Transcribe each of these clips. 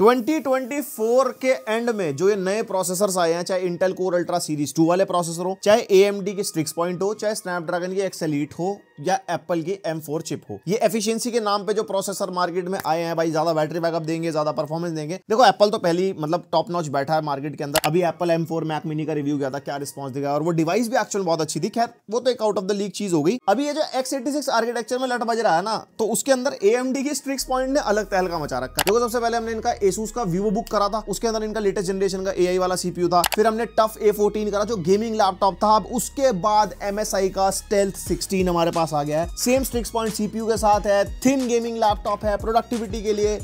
2024 के एंड में जो ये नए प्रोसेसर्स आए हैं, चाहे इंटेल कोर अल्ट्रा सीरीज 2 वाले प्रोसेसर हो, चाहे AMD की स्ट्रिक्स पॉइंट हो, चाहे स्नैपड्रैगन की एक्स एलीट हो या एप्पल की M4 चिप हो, ये एफिशिएंसी के नाम पे जो प्रोसेसर मार्केट में आए हैं भाई, ज्यादा बैटरी बैकअप देंगे, ज्यादा परफॉर्मेंस देंगे। देखो एप्पल तो पहली मतलब टॉप नॉच बैठा है मार्केट के अंदर। अभी एप्पल M4 मैक मिनी का रिव्यू किया था, क्या रिस्पॉन्स दिया, और वो डिवाइस भी एक्चुअल बहुत अच्छी थी। खैर वो तो एक आउट ऑफ द लीग चीज हो गई। अभी ये जो x86 आर्किटेक्चर में लट बज रहा है ना, तो उसके अंदर AMD की स्ट्रिक्स पॉइंट ने अलग तहलका मचा रखा है। देखो सबसे पहले हमने इनका Asus का Vivo बुक करा था, उसके अंदर इनका लेटेस्ट जनरेशन का AI वाला CPU था। फिर हमने टफ A14 करा जो गेमिंग लैपटॉप था। अब उसके बाद MSI का Stealth 16 हमारे पास आ गया है, सेम स्ट्रिक्स पॉइंट CPU के साथ है, थिन गेमिंग लैपटॉप है, प्रोडक्टिविटी के लिए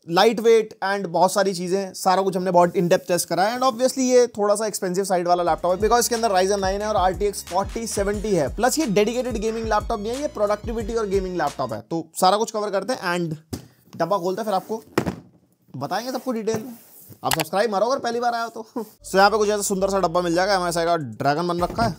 लाइट वेट एंड बहुत सारी चीजें, सारा कुछ हमने बहुत इन डेप्थ टेस्ट करा है। एंड ऑब्वियसली ये थोड़ा सा एक्सपेंसिव साइड वाला लैपटॉप है बिकॉज इसके अंदर Ryzen 9 है और RTX 4070 है। प्लस ये डेडिकेटेड गेमिंग लैपटॉप नहीं है, ये प्रोडक्टिविटी और गेमिंग लैपटॉप है। तो सारा कुछ कवर करते हैं एंड डब्बा खोलते हैं, फिर आपको बताएंगे सबको डिटेल में। आप सब्सक्राइब मारो अगर पहली बार आया तो। यहाँ पे कुछ ऐसा सुंदर सा डब्बा मिल जाएगा, MSI का ड्रैगन बन रखा है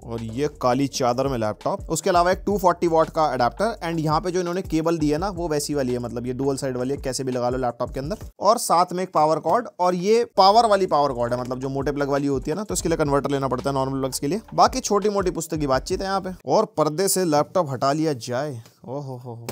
और ये काली चादर में लैपटॉप। उसके अलावा एक 240 वॉट का अडेप्टर एंड यहाँ पे जो इन्होंने केबल दी है ना वो वैसी वाली है, मतलब ये डुअल साइड वाली है, कैसे भी लगा लो लैपटॉप के अंदर। और साथ में एक पावर कॉर्ड, और ये पावर वाली पावर कॉर्ड है, मतलब जो मोटे प्लग वाली होती है ना, तो इसके लिए कन्वर्टर लेना पड़ता है नॉर्मल प्लग्स के लिए। बाकी छोटी मोटी पुस्तक की बातचीत है यहाँ पे। और पर्दे से लैपटॉप हटा लिया जाए, ओहो हो,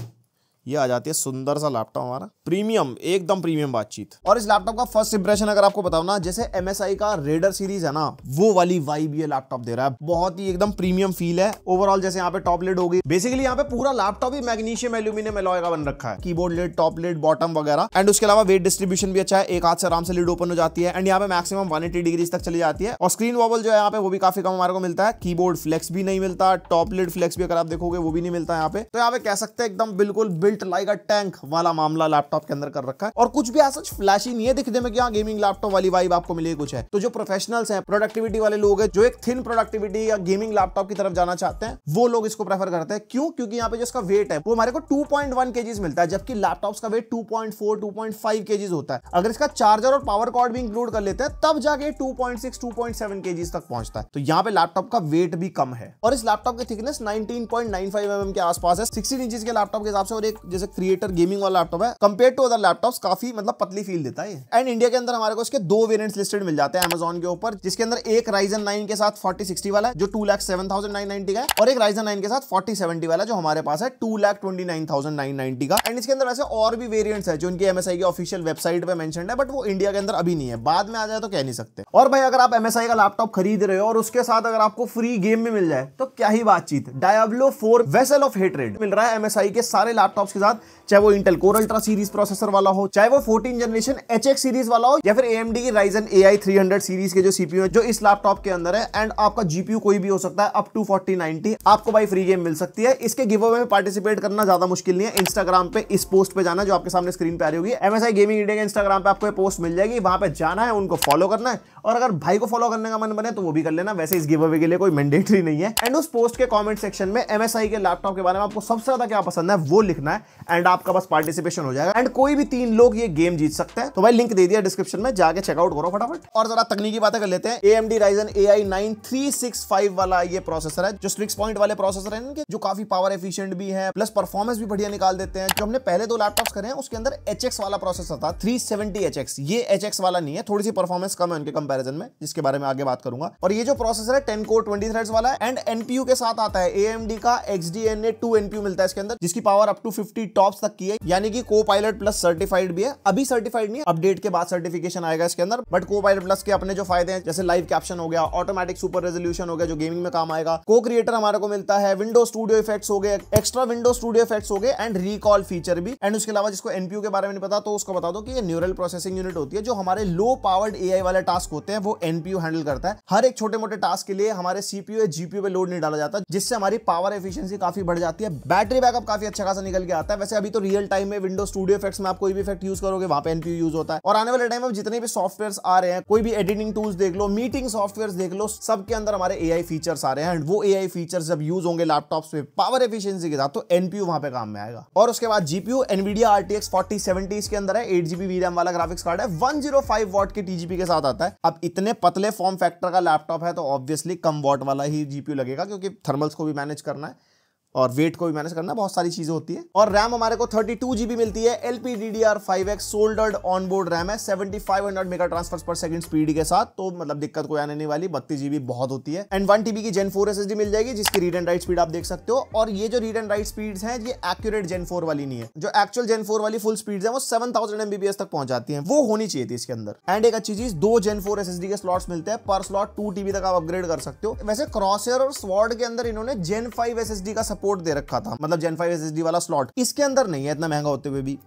ये आ जाती है सुंदर सा लैपटॉप हमारा, प्रीमियम, एकदम प्रीमियम बातचीत। और इस लैपटॉप का फर्स्ट इंप्रेशन अगर आपको बताऊं ना, जैसे MSI का रेडर सीरीज है ना, वो वाली वाइब ये लैपटॉप दे रहा है। बहुत ही एकदम प्रीमियम फील है ओवरऑल। जैसे यहाँ पे टॉप लिड हो गई, बेसिकली यहाँ पे पूरा लैपटॉप ही मैग्नीशियम एल्यूमिनियम एलॉय का बन रखा है, keyboard lid, top lid, bottom वगैरह। एंड उसके अलावा वेट डिस्ट्रीब्यूशन भी अच्छा है, एक हाथ से आराम से लिड ओपन हो जाती है। एंड यहाँ पे मैक्सिमम 180 डिग्री तक चली जाती है। और स्क्रीन वॉबल जो है यहाँ पे वो भी काफी कम हमारे को मिलता है। कीबोर्ड फ्लेक्स भी नहीं मिलता, टॉप लिड फ्लेक्स भी अगर आप देखोगे वो भी नहीं मिलता यहाँ पे। तो यहाँ पे कह सकते हैं एकदम बिल्कुल बिल्ट लाइक अ टैंक वाला मामला लैपटॉप के अंदर कर रखा है। और कुछ भी ऐसा फ्लैशी नहीं है दिखने में कि हाँ गेमिंग लैपटॉप वाली वाइब आपको मिलेगी कुछ है। तो जो प्रोफेशनल्स हैं, प्रोडक्टिविटी वाले लोग हैं, जो एक थिन प्रोडक्टिविटी या गेमिंग लैपटॉप की तरफ जाना चाहते हैं, वो लोग इसको प्रेफर करते हैं। क्यों? क्योंकि यहाँ पे जो इसका वेट है वो हमारे को 2.1 kg मिलता है, जबकि लैपटॉप्स का वेट 2.4 2.5 kg होता है। अगर इसका चार्जर और पावर कॉर्ड भी इंक्लूड कर लेते हैं तब जाके 2.6 2.7 kg तक पहुंचता है। तो यहाँ पे लैपटॉप का वेट भी कम है। और इस लैपटॉप की थिकनेस 19.95 mm के आसपास है, 16 इंचेस के लैपटॉप के हिसाब से। और एक जैसे क्रिएटर गेमिंग वाला लैपटॉप है, कंपेयर टू अदर लैपटॉप्स काफी मतलब पतली फील देता है। एंड इंडिया के अंदर हमारे को इसके 2 वेरिएंट्स लिस्टेड मिल जाते हैं Amazon के ऊपर, जिसके अंदर एक Ryzen 9 के साथ 4060 वाला है जो 2,07,990 का है, और एक Ryzen 9 के साथ 4070 वाला जो हमारे पास है 2,29,990 का। एंड इसके अंदर वैसे और भी वेरिएंट्स है जो इनकी MSI की ऑफिशियल वेबसाइट पे मेंशन्ड है, बट वो इंडिया के अंदर अभी नहीं है, बाद में आ जाए तो कह नहीं सकते। और भाई अगर आप MSI का लैपटॉप खरीद रहे हो और उसके साथ अगर आपको फ्री गेम में मिल जाए तो क्या ही बातचीत। Diablo 4 वेसल ऑफ हेट्रेड मिल रहा है MSI के सारे लैपटॉप्स के साथ, चाहे वो Intel core ultra series processor वाला हो, चाहे वो 14 जनरेशन HX सीरीज वाला हो, या फिर AMD की Ryzen AI 300 सीरीज के जो CPU है जो इस लैपटॉप के अंदर है। एंड आपका GPU कोई भी हो सकता है, अप टू 4090 आपको भाई फ्री गेम मिल सकती है। इसके गिव अवे में पार्टिसिपेट करना ज्यादा मुश्किल नहीं है। इंस्टाग्राम पे इस पोस्ट पे जाना जो आपके सामने स्क्रीन पे आ रही होगी, MSI गेमिंग इंडिया के इंस्टाग्राम पे आपको ये पोस्ट मिल जाएगी, वहां पे जाना है, उनको फॉलो करना है। और अगर भाई को फॉलो करने का मन बने तो वो भी कर लेना, वैसे इस गिव अवे के लिए कोई मैंडेटरी नहीं है। एंड उस पोस्ट के कमेंट सेक्शन में MSI के लैपटॉप के बारे में आपको सबसे ज्यादा क्या पसंद है वो लिखना है, एंड आपका बस पार्टिसिपेशन हो जाएगा। एंड कोई भी 3 लोग ये गेम जीत सकते हैं। तो भाई लिंक दे दिया डिस्क्रिप्शन में, जाके चेकआउट करो फटाफट। और जरा तकनीकी बातें कर लेते हैं। AMD Ryzen AI 9 365 वाला ये प्रोसेसर है, जो स्ट्रिक्स पॉइंट वाले प्रोसेसर है इनके, जो काफी पावर एफिशिएंट भी है, प्लस परफॉर्मेंस भी बढ़िया निकाल देते हैं। जो हमने पहले 2 लैपटॉप्स करे हैं उसके अंदर HX वाला प्रोसेसर था 370HX, ये HX वाला नहीं है, थोड़ी सी परफॉर्मेंस कम है उनके कंपैरिजन में, जिसके बारे में आगे बात करूंगा। और ये जो प्रोसेसर है 10 कोर 20 थ्रेड्स वाला है। एंड NPU के साथ आता है AMD का XDNA 2 NPU मिलता है इसके अंदर, जिसकी पावर अप टू 50 टॉप्स तक की है, यानी कि को-पायलट प्लस सर्टिफाइड भी है। अभी सर्टिफाइड नहीं है, अपडेट के बाद सर्टिफिकेशन आएगा इसके अंदर। बट को-पायलट प्लस के अपने जो फायदे हैं, जैसे लाइव कैप्शन हो गया, ऑटोमेटिक सुपर रेजोल्यूशन हो गया जो गेमिंग में काम आएगा, को क्रिएटर हमारे को मिलता है, विंडो स्टूडियो इफेक्ट्स हो गए, एक्स्ट्रा विंडो स्टूडियो इफेक्ट्स हो गए, एंड रिकॉल फीचर भी। एंड उसके अलावा जिसको NPU के बारे में नहीं पता तो उसको बता दो कि ये न्यूरल प्रोसेसिंग यूनिट होती है, जो हमारे लो पावर्ड AI वाले टास्क होते हैं वो NPU हैंडल करता है। हर एक छोटे मोटे टास्क के लिए हमारे CPU या GPU पे लोड नहीं डाला जाता, जिससे हमारी पावर एफिशिएंसी काफी बढ़ जाती है। बैटरी बैकअप काफी अच्छा खासा निकल के आता है। वैसे अभी तो रियल टाइम में विंडो स्टूडियो इफेक्ट्स में आप कोई भी इफेक्ट यूज करोगे वहां पे NPU यूज होता है। और आने वाले टाइम में जितने भी सॉफ्टवेयर्स आ रहे हैं, कोई भी एडिटिंग टूल्स देख लो, मीटिंग सॉफ्टवेयर्स देख लो, सबके अंदर हमारे AI फीचर्स आ रहे हैं। एंड वो AI फीचर्स जब यूज होंगे लैपटॉप्स पे पावर एफिशिएंसी के साथ, तो NPU वहां पे काम में आएगा। और उसके बाद GPU NVIDIA RTX 4070 इसके अंदर है, 8GB VRAM वाला ग्राफिक्स कार्ड है, 105 वॉट के TGP के साथ आता है। अब इतने पतले फॉर्म फैक्टर का लैपटॉप है तो ऑब्वियसली कम वॉट वाला ही GPU लगेगा, क्योंकि थर्मल्स को भी मैनेज करना है। और वेट को भी मैनेज करना, बहुत सारी चीजें होती है। और रैम हमारे को 32 GB मिलती है, LPDDR5X सोल्डर्ड ऑनबोर्ड रैम है, 7500 मेगा ट्रांसफर पर सेकंड स्पीड के साथ, तो मतलब दिक्कत कोई आने नहीं वाली। 32 GB बहुत होती है। एंड 1 TB की Gen 4 SSD मिल जाएगी, जिसकी रीड एंड राइट स्पीड आप देख सकते हो। और ये जो रीड एंड राइट स्पीड्स हैं, ये एक्यूरेट Gen 4 वाली नहीं है। जो एक्चुअल Gen 4 वाली फुल स्पीड्स है वो 7000 MBPS तक पहुंच जाती है, वो होनी चाहिए थी इसके अंदर। एंड एक अच्छी चीज, 2 Gen 4 SSD के स्लॉट्स मिलते हैं, पर स्लॉट 2 TB तक आप अपग्रेड कर सकते हो। वैसे क्रॉसहेयर और स्वॉर्ड के अंदर इन्होंने Gen 5 SSD का सपोर्ट दे रखा था, मतलब Gen 5 SSD वाला स्लॉट इसके अंदर नहीं है, इतना महंगा होते हुए भी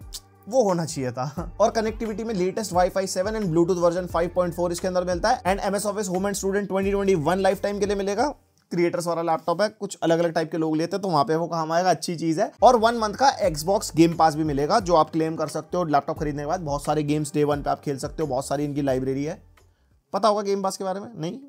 वो होना चाहिए था। और कनेक्टिविटी में latest Wi-Fi 7 and Bluetooth version 5.4 इसके अंदर मिलता है। And MS Office home and student 2021 life time के लिए मिलेगा। क्रिएटर्स वाला लैपटॉप है, कुछ अलग अलग टाइप के लोग लेते हैं तो वहां पे वो काम आएगा, अच्छी चीज है। और 1 मंथ का Xbox गेम पास भी मिलेगा, जो आप क्लेम कर सकते हो लैपटॉप खरीदने के बाद। बहुत सारे गेम्स डे 1 पे आप खेल सकते हो, बहुत सारी इनकी लाइब्रेरी है। पता होगा गेम पास के बारे में? नहीं,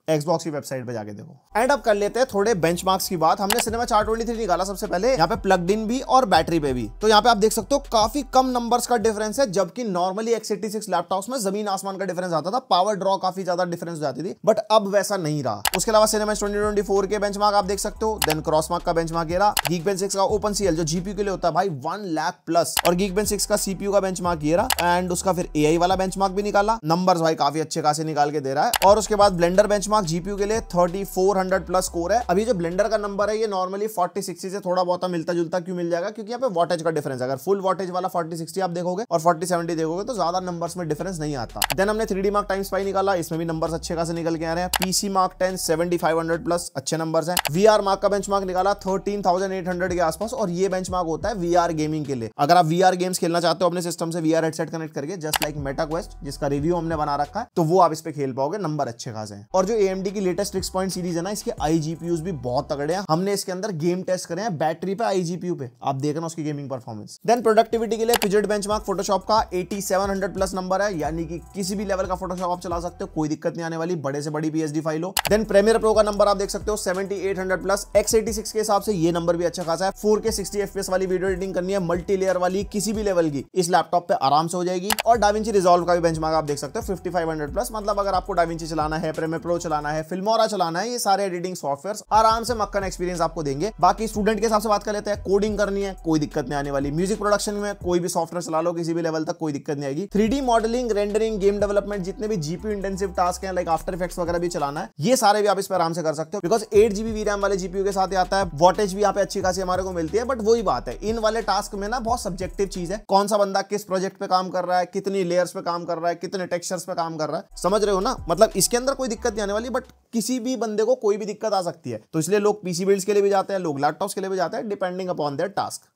Xbox की वेबसाइट पे जाके देखो। एंड अब कर लेते हैं थोड़े बेंचमार्क्स की बात। हमने सिनेमा 423 निकाला सबसे पहले, यहाँ पे प्लग्ड इन भी और बैटरी पे भी। तो यहाँ पे आप देख सकते हो काफी कम नंबर्स का डिफरेंस है, जबकि नॉर्मली x86 लैपटॉप्स में जमीन आसमान का डिफरेंस आता था, पावर ड्रॉ काफी ज्यादा डिफरेंस हो जाती थी, बट अब वैसा नहीं रहा। उसके अलावा सिनेमा 2024 के बेंचमार्क आप देख सकते हो। देन क्रॉसमार्क का बेंचमार्क ये रहा। Geekbench 6 का ओपन सीएल जो जीपीयू के लिए होता है भाई 1 लाख प्लस, और Geekbench 6 का सीपीयू का बेंचमार्क ये रहा। एंड उसका फिर AI वाला बेंचमार्क भी निकाला, नंबर्स भाई काफी अच्छे खासे निकाल के दे रहा है। और उसके बाद ब्लेंडर बेंचमार्क जीपीयू के लिए 3400 प्लस कोर है। अभी जो ब्लेंडर का नंबर है ये नॉर्मली 4060 से थोड़ा बहुत मिलता जुलता क्यों मिल जाएगा, क्योंकि यहाँ पे वॉटेज का डिफरेंस है। अगर फुल वॉटेज वाला 4060 आप देखोगे और 4070 देखोगे तो ज्यादा नंबर्स में डिफरेंस नहीं आता। देन हमने 3D मार्क टाइम्स पाई निकाला, इसमें भी नंबर्स अच्छे खासे निकल के आ रहे हैं। पीसी मार्क 10 7500 प्लस अच्छे नंबर्स हैं। VR मार्क का बेंचमार्क निकाला 13800 के आसपास, और ये बेंचमार्क होता है VR गेमिंग के लिए। अगर आप VR गेम्स खेलना चाहते हो अपने सिस्टम से VR हेडसेट कनेक्ट करके, जस्ट लाइक मेटा क्वेस्ट जिसका रिव्यू हमने बना रखा है, तो वो आप इस पे खेल पाओगे, नंबर अच्छे खासे हैं। और जो AMD की लेटेस्ट 6 पॉइंट सीरीज है ना, इसके iGPUs भी बहुत तगड़े हैं। हमने इसके अंदर गेम टेस्ट करे हैं बैटरी पे, iGPU पे, आप देखना उसकी गेमिंग परफॉर्मेंस। देन प्रोडक्टिविटी के लिए पिजेट बेंचमार्क फोटोशॉप का 8700 प्लस नंबर है, यानी कि किसी भी लेवल का फोटोशॉप आप चला सकते हो, कोई दिक्कत नहीं आने वाली, बड़े से बड़ी PSD फाइल हो। देन प्रीमियर प्रो का नंबर आप देख सकते हो 7800 प्लस, x86 के हिसाब से ये नंबर भी अच्छा खासा है। 4K 60 FPS वाली वीडियो एडिटिंग करनी है, मल्टी लेयर वाली, किसी भी लेवल की, इस लैपटॉप पे आराम से हो जाएगी। और डाविंची रिजॉल्व का भी बेंचमार्क आप देख सकते हो 5500 प्लस, मतलब अगर आपको डाविंची चलाना है, प्रीमियर प्रो चलाना है, फिल्मोरा चलाना है, ये सारे एडिटिंग सॉफ्टवेयर आराम से मक्खन एक्सपीरियंस आपको देंगे। बाकी स्टूडेंट के हिसाब से बात कर लेते हैं, कोडिंग करनी है कोई दिक्कत नहीं आने वाली, म्यूजिक प्रोडक्शन में कोई भी सॉफ्टवेयर चला लो किसी भी लेवल तक, कोई दिक्कत नहीं आएगी। 3D modelling, rendering, game development, जितने भी जीपीयू इंटेंसिव टास्क हैं लाइक आफ्टर इफेक्ट्स वगैरह भी चलाना है, ये सारे भी आप इस पर आराम से कर सकते हो, बिकॉज 8 GB VRAM वाले जीपीयू के साथ आता है। वॉटेज भी यहाँ पे अच्छी खासी हमारे को मिलती है, बट वही बात है, इन वाले टास्क में ना बहुत सब्जेक्टिव चीज है, कौन सा बंदा किस प्रोजेक्ट पे काम कर रहा है, कितनी लेयर्स पे काम कर रहा है, कितने टेक्सचर्स पे काम कर रहा है, समझ रहे हो ना। मतलब इसके अंदर कोई दिक्कत नहीं आने वाली, बट किसी भी बंदे को कोई भी दिक्कत आ सकती है, तो इसलिए लोग पीसी बिल्ड्स के लिए भी जाते हैं, लोग लैपटॉप्स के लिए भी जाते हैं, डिपेंडिंग अपॉन देयर टास्क,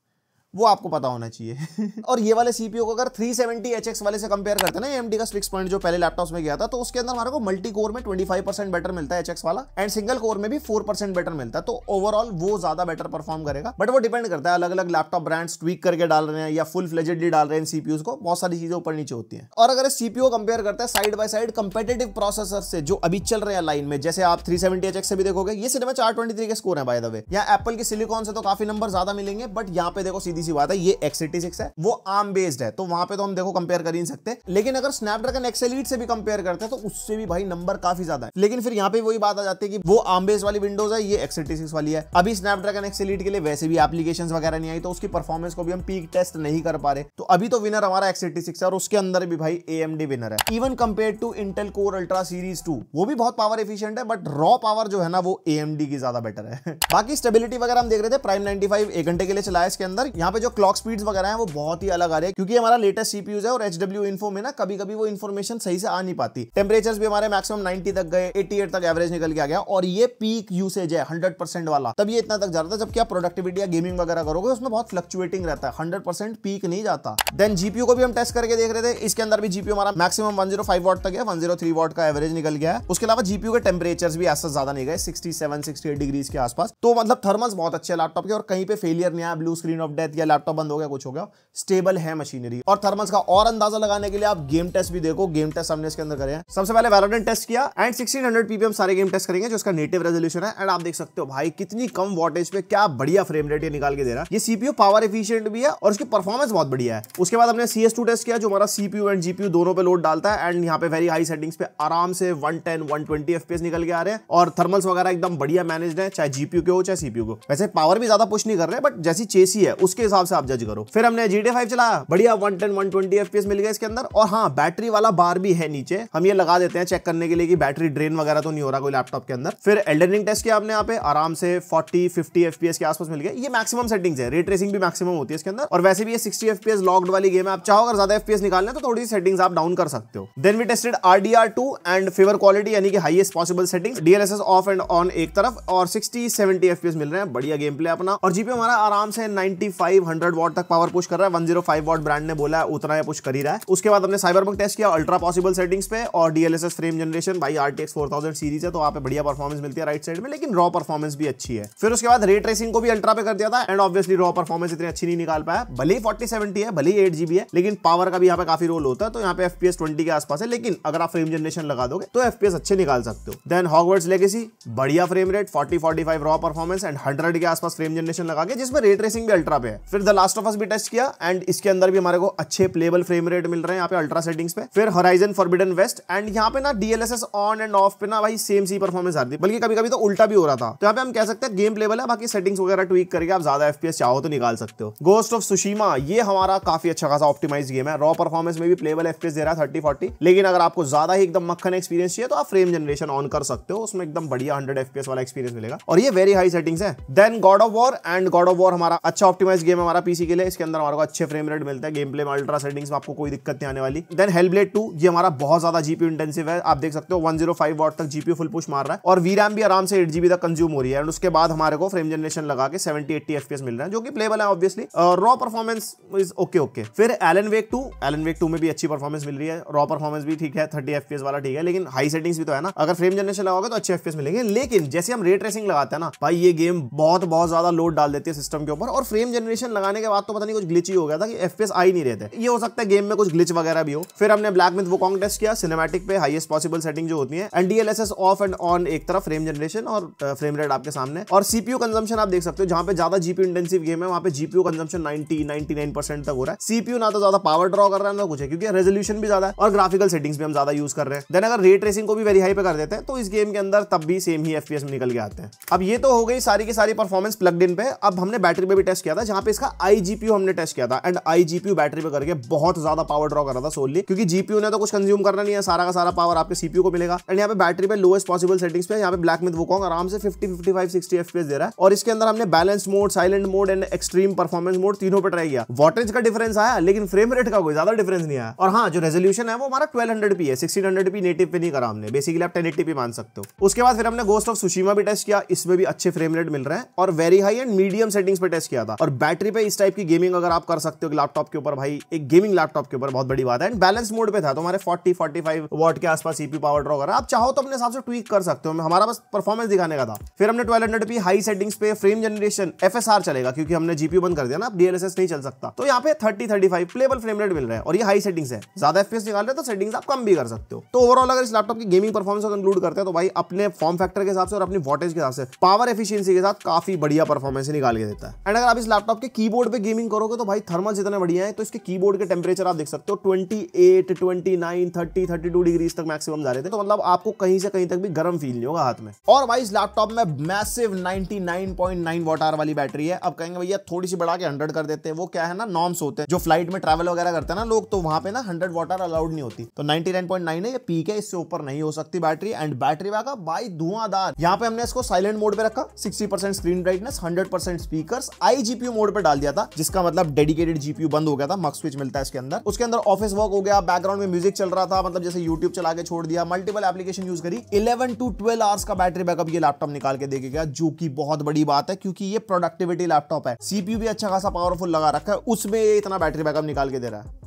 वो आपको पता होना चाहिए। और ये वाले सीपीयू को अगर 370HX वाले से कंपेयर करते हैं ना, AMD का 6 पॉइंट जो पहले लैपटॉप्स में गया था, तो उसके अंदर हमारे को मल्टी कोर में 25% बेटर मिलता है HX वाला, एंड सिंगल कोर में भी 4% बेटर मिलता है, तो ओवरऑल वो ज्यादा बेटर परफॉर्म करेगा। बट वो डिपेंड करता है, अलग अलग लैपटॉप ब्रांड्स ट्वीक करके डाल रहे हैं या फुल फ्लेजेडली डाल रहे हैं सीपीयूज को, बहुत सारी चीजें ऊपर नीचे होती हैं। और अगर इस सीपीयू को कंपेयर करते हैं side by side competitive processor से जो अभी चल रहे हैं लाइन में, जैसे आप 370HX से भी देखोगे, ये सिनेमा 423 के स्कोर है बाय द वे। यहाँ एप्पल की सिलिकॉन से तो काफी नंबर ज्यादा मिलेंगे, बट यहाँ पे देखो सीधी सी बात है, ये x86 है, वो ARM बेस्ड है, तो वहां पे तो हम देखो कंपेयर कर ही नहीं सकते। लेकिन अगर स्नैपड्रैगन X Elite से भी कंपेयर करते हैं तो उससे भी भाई नंबर काफी ज्यादा है। लेकिन फिर यहाँ पे वही बात आ जाती है कि वो ARM बेस्ड वाली विंडोज है, ये x86 वाली है। अभी स्नैपड्रैगन X Elite के लिए वैसे भी एप्लीकेशंस वगैरह नहीं आई, तो उसकी परफॉर्मेंस को भी हम पीक टेस्ट नहीं कर पा रहे, तो अभी तो विनर हमारा x86 है, और उसके अंदर भी भाई AMD विनर है। Even compare to Intel Core Ultra Series 2, वो भी बहुत पावर एफिशिएंट है, बट रॉ पावर जो है ना वो AMD की ज्यादा बेटर है। बाकी स्टेबिलिटी वगैरह हम देख रहे थे, प्राइम 95 1 घंटे के लिए चला है इसके अंदर। यहाँ पे जो क्लॉक स्पीड्स वगैरह है वो बहुत ही अलग आ रही है, क्योंकि हमारा लेटेस्ट सीपीयूज है, और HW इन्फो में ना कभी कभी वो इन्फॉर्मेशन सही से आ नहीं पाती। टेम्परेचर्स भी हमारे मैक्सिमम 90 तक गए, 88 तक एवरेज निकल के आ गया, और ये पीक यूसेज है 100% वाला, तब ये इतना तक जाता है। जबकि आप प्रोडक्टिविटी या गेमिंग वगैरह करोगे उसमें बहुत फ्लक्चुएटिंग रहता है, 100% पीक नहीं जाता। देन जीपीयू को भी हम टेस्ट करके देख रहे थे, इसके अंदर भी जीपीयू हमारा मैक्सिमम 105 वॉट तक है, 103 वॉट का एवरेज निकल गया है। उसके अलावा जीपीयू के टेम्परेचर्स भी ऐसा ज्यादा नहीं गए, 67-68 डिग्रीज के आसपास, तो मतलब थर्मल्स बहुत अच्छे लैपटॉप के, और कहीं पे फेलियर नहीं आया, ब्लू स्क्रीन ऑफ डेथ किया, लैपटॉप बंद हो गया, कुछ हो गया, स्टेबल है मशीनरी। और थर्मल्स का और अंदाजा लगाने के लिए आप गेम टेस्ट भी देखो, गेम टेस्ट हमने इसके अंदर करे हैं। सबसे पहले वैलोरेंट टेस्ट किया एंड 1600 पीपीएम सारे गेम टेस्ट करेंगे, जो इसका नेटिव रेजोल्यूशन है। एंड आप देख सकते हो भाई कितनी कम वॉटेज पे क्या बढ़िया फ्रेम रेट ये निकाल के दे रहा है। ये सीपीयू पावर एफिशिएंट भी है और उसकी परफॉर्मेंस बहुत बढ़िया है। उसके बाद हमने CS2 टेस्ट किया, जो हमारा सीपीयू एंड जीपीयू दोनों पे लोड डालता है। एंड यहाँ पे वेरी हाई सेटिंग्स पे आराम से 110 120 FPS निकल के आ रहे हैं और थर्मल्स वगैरह एकदम बढ़िया मैनेज्ड है, चाहे जीपीयू के हो चाहे सीपीयू को। वैसे पावर भी ज्यादा पुश नहीं कर रहे, बट जैसी चेसी है उसके हिसाब से आप जज करो। फिर हमने GTA 5 चलाया, बढ़िया 110 120 FPS मिल गया इसके अंदर। और हाँ, बैटरी वाला बार भी है नीचे, हम ये लगा देते हैं चेक करने के लिए कि बैटरी ड्रेन वगैरह तो नहीं हो रहा कोई लैपटॉप के अंदर। फिर एल्डन रिंग टेस्ट किया आपने, यहाँ पे आराम से 40-50 FPS के आसपास मिल गया। ये मैक्सिमम सेटिंग्स है, रे ट्रेसिंग भी मैक्सिमम होती है इसके अंदर। और वैसे भी ये 60 FPS लॉक्ड वाली गेम है, आप चाहो अगर ज्यादा FPS निकालना है तो थोड़ी सेटिंग्स आप डाउन कर सकते हो। Then we tested RDR2 and favour quality, यानी कि highest possible settings, DLSS off and on एक तरफ, और 60-70 FPS मिल रहे हैं, बढ़िया गेम प्ले अपना। और जीपीयू हमारा आराम से 95-100 वॉट तक पावर पुश कर रहा है, 105 वॉट ब्रांड ने बोला है, उतना ही पुश कर ही रहा है। उसके बाद हमने साइबरपंक टेस्ट किया अल्ट्रा पॉसिबल सेटिंग्स पे, और DLSS फ्रेम जनरेशन, भाई RTX 4000 सीरीज है तो वहां पे बढ़िया परफॉर्मेंस मिलती है राइट साइड में, लेकिन रॉ परफॉर्मेंस भी अच्छी है। फिर उसके बाद रे ट्रेसिंग को भी अल्ट्रा पे कर दिया था, एंड ऑब्वियसली रॉ परफॉर्मेंस इतनी अच्छी नहीं निकाल पाया। भले ही 4070 है, भले ही 8GB है, लेकिन पावर का भी यहाँ पे काफी रोल होता है, तो यहाँ पे FPS 20 के आसपास है, लेकिन अगर आप फ्रेम जनरेशन लगा दोगे तो FPS अच्छे निकाल सकते हो। देन हॉगवर्ट्स लेगेसी, बढ़िया frame rate, 40-45 raw performance and 100 के आसपास फ्रेम जनरेशन लगा के, जिसमें रे ट्रेसिंग भी अल्ट्रा पे है। फिर द लास्ट ऑफ अस भी टेस्ट किया, एंड इसके अंदर भी हमारे को अच्छे प्लेबल फ्रेम रेट मिल रहे हैं यहाँ पे अल्ट्रा सेटिंग्स पे। फिर होराइजन फॉरबिडन वेस्ट, एंड यहाँ पे ना DLSS ऑन एंड ऑफ पे ना भाई सेम सी परफॉर्मेंस आ रही थी, बल्कि कभी कभी तो उल्टा भी हो रहा था। तो यहाँ पे हम कह सकते हैं गेम प्लेबल है, बाकी सेटिंग्स वगैरह ट्वीक करके आप ज्यादा FPS चाहो तो निकाल सकते हो। गोस्ट ऑफ सुशीमा, ये हमारा काफी अच्छा खासा ऑप्टिमाइज गेम है, रॉ परफॉर्मेंस में भी प्लेबल FPS दे रहा है 30-40, लेकिन अगर आपको ज्यादा ही एकदम मक्खन एक्सपीरियंस चाहिए तो आप फ्रेम जनरेशन ऑन कर सकते हो, उसमें एकदम बढ़िया 100 FPS वाला एक्सपीरियंस मिलेगा, और ये वेरी हाई सेटिंग्स है। Then God of War, and God of War हमारा अच्छा ऑप्टिमाइज गेम है हमारा पीसी के लिए, इसके अंदर हमारे को अच्छे फ्रेम रेट मिलता है, गेम प्ले में अल्ट्रा सेटिंग्स में आपको कोई दिक्कत नहीं आने वाली। देन हेलब्लेड 2, ये हमारा बहुत ज्यादा जीपीयू इंटेंसिव है, आप देख सकते हो 105 वॉट तक जीपीयू फुल पुश मार रहा है, और VRAM भी आराम से 8GB तक कंज्यूम हो रही है। एंड उसके बाद हमारे को फ्रेम जनरेशन लगा के 70-80 FPS मिल रहा है, जो कि प्लेबल है obviously, raw performance is okay. फिर एलन वेक 2 में भी अच्छी परफॉर्मेंस मिल रही है, रॉ परफॉर्मेंस भी ठीक है, 30 FPS वाला ठीक है, लेकिन हाई सेटिंग्स भी तो है ना, अगर फ्रेम जनरेशन लगाओगे तो अच्छे FPS मिलेंगे। लेकिन जैसे हम रे ट्रेसिंग लगाते हैं ना भाई, ये गेम बहुत ज्यादा लोड डाल देती है सिस्टम के ऊपर, और फ्रेम जनरेशन लगाने के बाद तो पता नहीं कुछ ग्लिच ही हो गया था कि FPS आ ही नहीं रहते। ये हो सकता है गेम में कुछ ग्लिच वगैरह भी हो। फिर हमने ब्लैक मिथ वुकोंग टेस्ट किया, सिनेमैटिक पे हाईएस्ट पॉसिबल सेटिंग जो होती है, and DLSS off and on एक तरफ, फ्रेम जनरेशन और फ्रेम रेट आपके सामने। और CPU कंजम्पशन आप देख सकते हो, जहां पे ज्यादा GPU इंटेंसिव गेम है वहां पे GPU कंजम्पशन 90-99% तक हो रहा है। CPU ना तो ज्यादा पावर ड्रॉ कर रहा है ना कुछ है, क्योंकि रेजोल्यूशन भी ज्यादा है और ग्राफिकल सेटिंग्स भी हम ज्यादा यूज कर रहे हैं। देन अगर रे ट्रेसिंग को भी वेरी हाई पे कर देते हैं तो इस गेम के अंदर तब भी सेम ही FPS में निकल के आते हैं। अब ये तो हो गई सारी की सारी परफॉर्मेंस प्लग्ड इन पे। अब हमने बैटरी पे भी टेस्ट किया था, जहां पे इसका iGPU हमने टेस्ट किया था, एंड iGPU बैटरी पे करके बहुत ज्यादा पावर ड्रॉ कर रहा था सोनली, क्योंकि GPU ने तो कुछ कंज्यूम करना नहीं है, सारा का सारा पावर आपके CPU को मिलेगा। एंड यहाँ पे बैटरी पे लोएस्ट पॉसिबल सेटिंग्स पे यहाँ पे ब्लैक मिथ वुकोंग आराम से 50-55-60 FPS दे रहा है, और इसके अंदर हमने balance mode, silent mode and extreme performance mode तीनों पे ट्राई किया। वॉटेज का डिफरेंस आया, लेकिन फ्रेम रेट का कोई ज्यादा डिफरेंस नहीं आया। और हाँ, जो रेजोल्यूशन है वो हमारा 1200p है, 1600p नेटिव पे नहीं करा हमने, बेसिकली आप 1080p मान सकते हो। उसके बाद फिर हमने गोस्ट ऑफ सुशीमा भी टेस्ट किया, इसमें भी अच्छे फ्रेम रेट मिल रहे हैं, और very high and medium settings पे टेस्ट किया था। और बैटरी पे इस टाइप की गेमिंग अगर आप कर सकते हो लैपटॉप के ऊपर, भाई एक गेमिंग लैपटॉप के ऊपर बहुत बड़ी बात है। एंड बैलेंस मोड पे था तो हमारे 40-45 वॉट के आसपास CPU पावर ड्रॉ कर रहा है, आप चाहो तो अपने हिसाब से ट्वीक कर सकते हो, हमारा बस परफॉर्मेंस दिखाने का था। फिर हमने 1200p हाई सेटिंग्स पे फ्रेम जनरेशन FSR चलेगा, क्योंकि हमने GPU बंद कर दिया ना, अब DLSS नहीं चल सकता, तो यहाँ पे 30-35 प्लेबल फ्रेम रेट मिल रहा है, और ये हाई सेटिंग्स है। ज्यादा FPS निकाल रहे हैं तो सेटिंग्स आप कम भी कर सकते हो। तो ओवरऑल अगर इस लैपटॉप की गेमिंग परफॉर्मेंस को कंक्लूड करते हैं तो भाई अपने फॉर्म फैक्टर के हिसाब से और अपनी वॉटेज के हिसाब से पावर एफिशिएंसी के साथ काफी बढ़िया परफॉर्मेंस निकाल के देता है। एंड अगर आप इस लैपटॉप के कीबोर्ड पे गेमिंग करोगे तो भाई थर्मल्स इतने बढ़िया है, तो इसके कीबोर्ड के टेंपरेचर आप देख सकते हो 28, 29, 30, 32 डिग्रीज तक मैक्सिमम जा रहे थे, तो मतलब आपको कहीं से कहीं तक भी गर्म फील नहीं होगा हाथ में। और भाई इस लैपटॉप में मैसिव 99.9 वॉट आवर वाली बैटरी है। अब कहेंगे भैया थोड़ी सी बढ़ा के 100 कर देते हैं, वो क्या है ना, नॉर्म्स होते हैं, जो फ्लाइट में ट्रैवल वगैरह करते हैं ना लोग, तो वहां पे ना 100 वॉट आवर अलाउड नहीं होती, तो 99.9 है, ये पीक है, इससे ऊपर नहीं हो सकती बैटरी। एंड बैटरी बैकअप भाई धुआंधार। यहाँ पे हमने इसको साइलेंट मोड पे रखा, 60% screen brightness, 100% speakers, iGPU mode पे डाल दिया था, जिसका मतलब डेडिकेटेड GPU बंद हो गया था, मक्स स्विच मिलता है इसके अंदर। उसके अंदर ऑफिस वर्क हो गया, बैकग्राउंड में म्यूजिक चल रहा था, मतलब जैसे YouTube चला के छोड़ दिया, मल्टीपल एप्लीकेशन यूज करी। 11 to 12 आवर्स का बैटरी बैकअप ये लैपटॉप निकाल के देके गया, जो कि बहुत बड़ी बात है, क्योंकि ये प्रोडक्टिविटी लैपटॉप है। CPU भी अच्छा खासा पावरफुल लगा रखा है, उसमें ये इतना बैटरी बैकअप निकाल के दे रहा है।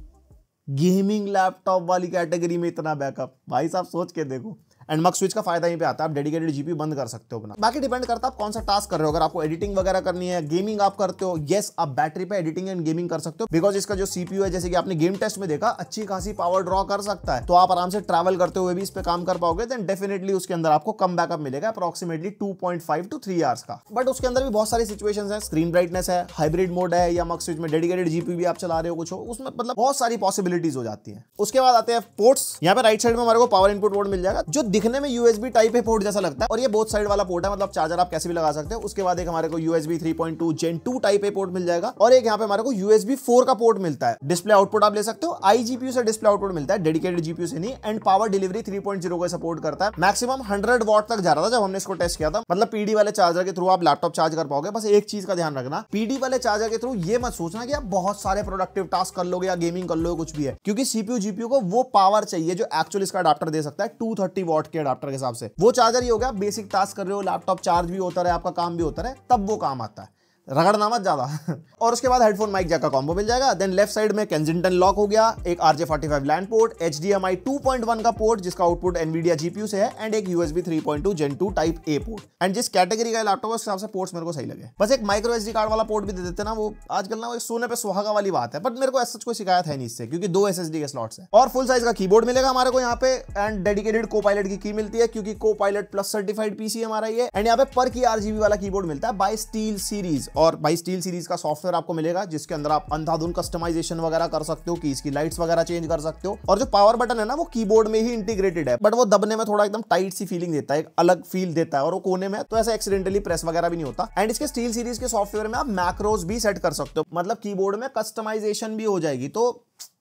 गेमिंग लैपटॉप वाली कैटेगरी में इतना बैकअप, भाई साहब सोच के देखो। एंड मक स्विच का फायदा यहीं पे आता है, आप डेडिकेटेड जीपीयू बंद कर सकते हो अपना। बाकी डिपेंड करता है आप कौन सा टास्क कर रहे हो। अगर आपको एडिटिंग वगैरह करनी है, गेमिंग आप करते हो, यस आप बैटरी पे एडिटिंग एंड गेमिंग कर सकते हो, बिकॉज इसका जो सीपीयू है, जैसे कि आपने गेम टेस्ट में देखा, अच्छी खासी पावर ड्रॉ कर सकता है। तो आप आराम से ट्रैवल करते हुए भी इस पे काम कर पाओगे, देन डेफिनेटली उसके अंदर आपको कम बैकअप मिलेगा, अप्रोक्सीमेटली 2.5 to 3 आवर्स का। बट उसके अंदर भी बहुत सारी सिचुएशंस है, स्क्रीन ब्राइटनेस है, हाइब्रिड मोड है, या मक स्विच में डेडिकेटेड जीपीयू भी आप चला रहे हो कुछ हो, उसमें मतलब बहुत सारी पॉसिबिलिटीज हो जाती है। उसके बाद आते हैं पोर्ट्स। यहाँ पे राइट साइड में हमारे को पावर इनपुट पोर्ट मिल जाएगा, जो दिखने में यूएसबी टाइप है पोर्ट जैसा लगता है, और ये बोथ साइड वाला पोर्ट है, मतलब चार्जर आप कैसे भी लगा सकते हो। उसके बाद एक हमारे को USB 3.2 Gen 2 type A port मिल जाएगा, और एक यहाँ पे हमारे को यूएसबी 4 का पोर्ट मिलता है। डिस्प्ले आउटपुट आप ले सकते हो, आईजीपीयू से डिस्प्ले आउटपुट मिलता है, डेडिकेटेड जीपीयू से नहीं। एंड पावर डिलीवरी 3.0 को सपोर्ट करता है, मैक्सिमम 100 वॉट तक जा रहा था जब हमने इसको टेस्ट किया था। मतलब पीडी वाले चार्जर के थ्रू आप लैपटॉप चार्ज कर पाओगे। बस एक चीज का ध्यान रखना, पीडी वाले चार्जर के थ्रू ये मत सोचना कि आप बहुत सारे प्रोडक्टिव टास्क कर लोगे या गेमिंग कर लोगे, कुछ भी है, क्योंकि सीपीयू जीपीयू को वो पावर चाहिए जो एक्चुअली इसका अडाप्टर दे सकता है। 230 वॉट के अडाप्टर के हिसाब से वो चार्जर ही हो गया। बेसिक टास्क कर रहे हो, लैपटॉप चार्ज भी होता रहे, आपका काम भी होता रहे, तब वो काम आता है, रगड़ना मत ज्यादा। और उसके बाद हेडफोन माइक जैक का कॉम्बो मिल जाएगा। देन लेफ्ट साइड में केंजिंगटन लॉक हो गया, एक RJ45 लैंड पोर्ट, HDMI 2.1 का पोर्ट जिसका आउटपुट एनवीडिया जीपीयू से है, एंड एक USB 3.2 Gen 2 type A port. And जिस कैटेगरी का लैपटॉप है उस हिसाब से पोर्ट्स मेरे को सही लगे। बस एक माइक्रो SD कार्ड वाला पोर्ट भी दे देते ना, वो आजकल ना वो सोने पे सुहागा वाली बात है, बट मेरे को ऐसा कोई शिकायत है नहीं इससे, क्योंकि 2 SSD के स्लॉट्स है। और फुल साइज का कीबोर्ड मिलेगा हमारे को यहाँ पे, एंड डेडिकेटेड Copilot की मिलती है, क्योंकि Copilot प्लस सर्टिफाइड पीसी हमारा ये। एंड यहाँ पे पर की RGB वाला कीबोर्ड मिलता है बाय स्टील सीरीज, और बाय स्टील सीरीज का सॉफ्टवेयर आपको मिलेगा, जिसके अंदर आप अंधाधुन कस्टमाइजेशन वगैरह कर सकते हो, कीज की लाइट्स वगैरह चेंज कर सकते हो। और जो पावर बटन है ना, वो कीबोर्ड में ही इंटीग्रेटेड है, बट वो दबने में थोड़ा एकदम टाइट सी फीलिंग देता है, एक अलग फील देता है, और वो कोने में तो ऐसा एक्सीडेंटली प्रेस वगैरह भी नहीं होता। एंड इसके स्टील सीरीज के सॉफ्टवेयर में आप मैक्रोस भी सेट कर सकते हो, मतलब कीबोर्ड में कस्टमाइजेशन भी हो जाएगी, तो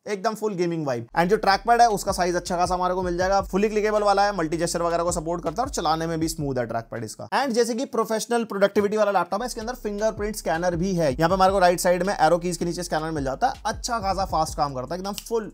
एकदम फुल गेमिंग वाइब। एंड जो ट्रैक पैड है उसका साइज अच्छा खासा हमारे को मिल जाएगा, फुली क्लिकेबल वाला है, मल्टी जेस्चर वगैरह को सपोर्ट करता है, और चलाने में भी स्मूथ है ट्रैक पैड इसका। एंड जैसे कि प्रोफेशनल प्रोडक्टिविटी वाला लैपटॉप है, इसके अंदर फिंगरप्रिंट स्कैनर भी है। यहाँ पे हमारे को राइट साइड में एरो कीज के नीचे स्कैनर मिल जाता है, अच्छा खासा फास्ट काम करता है, एकदम फुल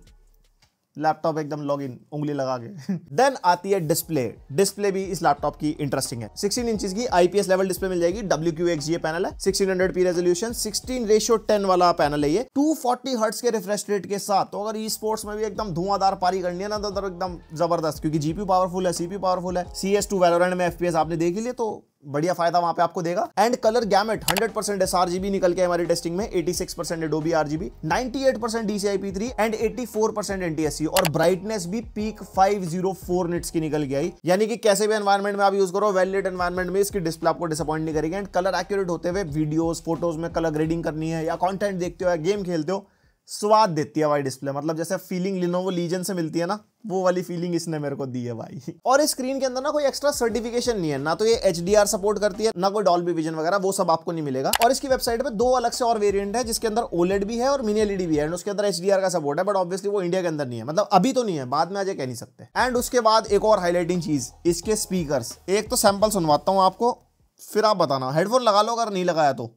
लैपटॉप एकदम लॉगिन उंगली लगा के। देन आती है डिस्प्ले। डिस्प्ले भी इस लैपटॉप की इंटरेस्टिंग है। 16 इंचेस की IPS लेवल डिस्प्ले मिल जाएगी, WQXGA पैनल है, 1600p रेजोल्यूशन, 16:10 वाला पैनल है ये, 240 हर्ट्ज के रिफ्रेश रेट के साथ। तो अगर ई स्पोर्ट्स में भी एकदम धुआंधार पारी करनी है ना, तो एकदम जबरदस्त, क्योंकि जीपीयू पावरफुल है, सीपीयू पावरफुल है। CS2 वैलोरेंट में FPS आपने देख ही लिया, तो बढ़िया फायदा वहां पे आपको देगा। एंड कलर गैमेट 100% sRGB निकल के हमारी टेस्टिंग में, 86% Adobe RGB, 98% DCI-P3 and 84% NTSC, और ब्राइटनेस भी पीक 504 निट्स की निकल के आई, यानी कि कैसे भी एनवायरनमेंट में आप यूज करो, वेल लिट एनवायरनमेंट में इसकी डिस्प्ले आपको डिसअपॉइंट नहीं करेगी। एंड कलर एक्यूरेट होते हुए वीडियोस फोटोज में कलर ग्रेडिंग करनी है, या कंटेंट देखते हो या गेम खेलते हो, स्वाद देती है भाई डिस्प्ले। मतलब जैसे फीलिंग Lenovo Legion से मिलती है ना, वो वाली फीलिंग इसने मेरे को दी है भाई। और इस स्क्रीन के अंदर ना कोई एक्स्ट्रा सर्टिफिकेशन नहीं है, ना तो ये HDR सपोर्ट करती है, ना कोई डॉल्बी विजन वगैरह, वो सब आपको नहीं मिलेगा। और इसकी वेबसाइट पे 2 अलग से और वेरिएंट है, जिसके अंदर OLED भी है और मिनी LED भी है, एंड उसके अंदर HDR का सपोर्ट है, बट ऑब्वियसली वो इंडिया के अंदर नहीं है, मतलब अभी तो नहीं है, बाद में आज कह नहीं सकते। एंड उसके बाद एक और हाईलाइटिंग चीज, इसके स्पीकर्स। एक तो सैंपल सुनवाता हूँ आपको, फिर आप बताना। हेडफोन लगा लो अगर नहीं लगाया तो।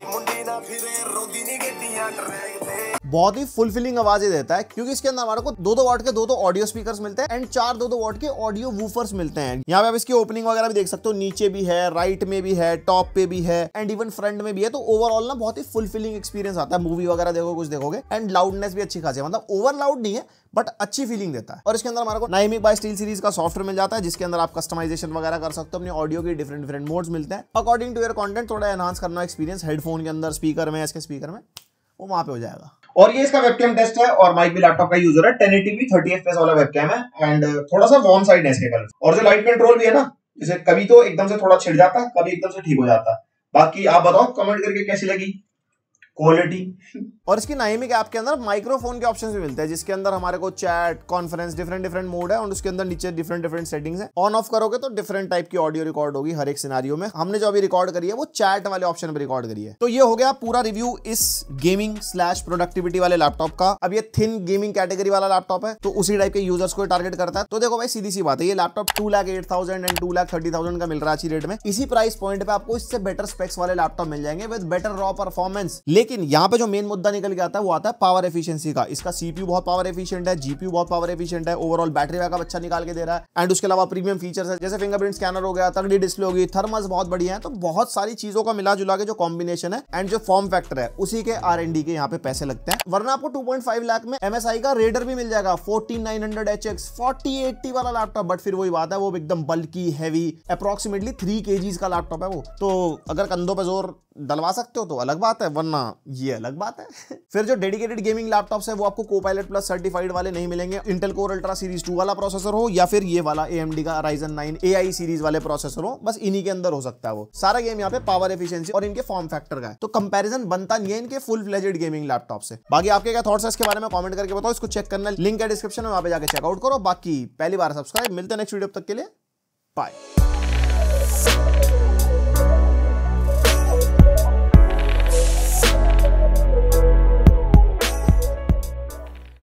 बहुत ही फुलफिलिंग आवाजें देता है, क्योंकि इसके अंदर हमारे को 2-2 वाट के 2-2 ऑडियो स्पीकर्स मिलते हैं, एंड 4 2-2 वाट के ऑडियो वूफर्स मिलते हैं। यहाँ पे आप इसकी ओपनिंग वगैरह भी देख सकते हो, नीचे भी है, राइट में भी है, टॉप पे भी है, एंड इवन फ्रंट में भी है। तो ओवरऑल ना बहुत ही फुलफिलिंग एक्सपीरियंस आता है, मूवी वगैरह देखो कुछ देखोगे। एंड लाउडनेस भी अच्छी खासी है, मतलब ओवर लाउड नहीं है, बट अच्छी फीलिंग देता है। और इसके अंदर हमारे को नाइमिक बाय स्टील सीरीज का सॉफ्टवेयर मिल जाता है, जिसके अंदर आप कस्टमाइजेशन वगैरह कर सकते हो, अपने ऑडियो के डिफरेंट मोड्स मिलते हैं, अकॉर्डिंग टू योर कंटेंट। थोड़ा एनहांस करना एक्सपीरियंस हेडफोन के अंदर, स्पीकर में, इसके स्पीकर में, वो वहां पे हो जाएगा। और ये इसका वेबकैम टेस्ट है, और माइक भी लैपटॉप का यूजर है, 1080p 30 FPS वाला वेबकैम है, एंड थोड़ा सा वार्म साइड है इसके कलर। और जो लाइट कंट्रोल भी है ना, जैसे कभी तो एकदम से थोड़ा छिड़ जाता है, कभी एकदम से ठीक हो जाता है। बाकी आप बताओ कमेंट करके कैसी लगी क्वालिटी। और इसकी नाइमिक ऐप के अंदर माइक्रोफोन के ऑप्शंस भी मिलते हैं, जिसके अंदर हमारे को चैट, कॉन्फ्रेंस, डिफरेंट मोड है, और उसके अंदर नीचे डिफरेंट सेटिंग्स है। ऑन ऑफ करोगे तो डिफरेंट टाइप की ऑडियो रिकॉर्ड होगी हर एक सिनेरियो में। हमने जो अभी रिकॉर्ड करी है वो चैट वाले ऑप्शन पे रिकॉर्ड करी है। तो ये हो गया पूरा रिव्यू इस गेमिंग / प्रोडक्टिविटी वाले लैपटॉप का। अब ये थिन गेमिंग कैटेगरी वाला लैपटॉप है, तो उसी टाइप के यूजर्स को टारगेट करता है। तो देखो भाई, सीधी सी बात है, ये लैपटॉप 2,08,000 एंड 2,30,000 का मिल रहा है अच्छी रेट में। इसी प्राइस पॉइंट पे आपको इससे बेटर स्पेक्स वाले लैपटॉप मिल जाएंगे विद बेटर रॉ परफॉर्मेंस। लेकिन यहाँ पे जो मेन मुद्दा निकल के आता है वो आता है पावर एफिशिएंसी का। इसका सीपीयू बहुत पावर एफिशिएंट है, जीपीयू बहुत पावर एफिशिएंट है, ओवरऑल बैटरी बैकअप अच्छा निकाल के दे रहा है, एंड उसके अलावा प्रीमियम फीचर्स है जैसे फिंगरप्रिंट स्कैनर हो गया, तगड़ी डिस्प्ले होगी, थर्मल्स बहुत बढ़िया है। तो बहुत सारी चीजों का मिला जुला के जो कॉम्बिनेशन है एंड जो फॉर्म फैक्टर है उसी के R&D के यहाँ पे पैसे लगते हैं। वरना आपको 2.5 लाख में MSI का रेडर भी मिल जाएगा 14900HX 4080 वाला लैपटॉप, बट फिर वही बात है वो एकदम बल्की हैवी अप्रोक्सीमेटली 3 kgs का लैपटॉप है वो। तो अगर कंधों पे जोर डलवा सकते हो तो अलग बात है, वरना ये अलग बात है। फिर जो डेडिकेटेड गेमिंग लैपटॉप्स है वो आपको Copilot Plus सर्टिफाइड वाले नहीं मिलेंगे। इंटेल कोर अल्ट्रा सीरीज 2 वाला प्रोसेसर हो या फिर ये वाला AMD का Ryzen 9 AI सीरीज वाले प्रोसेसर हो, बस इन्हीं के अंदर हो सकता है वो सारा गेम यहाँ पे पावर एफिशिएंसी और इनके फॉर्म फैक्टर का है। तो कंपैरिजन बनता नहीं है इनके फुल फ्लेजेड गेमिंग लैपटॉप से। बाकी आपके क्या थॉट्स है इसके बारे में कमेंट करके बताओ। इसको चेक करना लिंक है डिस्क्रिप्शन में, वहां पे जाके चेकआउट करो। बाकी पहली बार सब्सक्राइब। मिलते हैं नेक्स्ट वीडियो, तक के लिए बाय।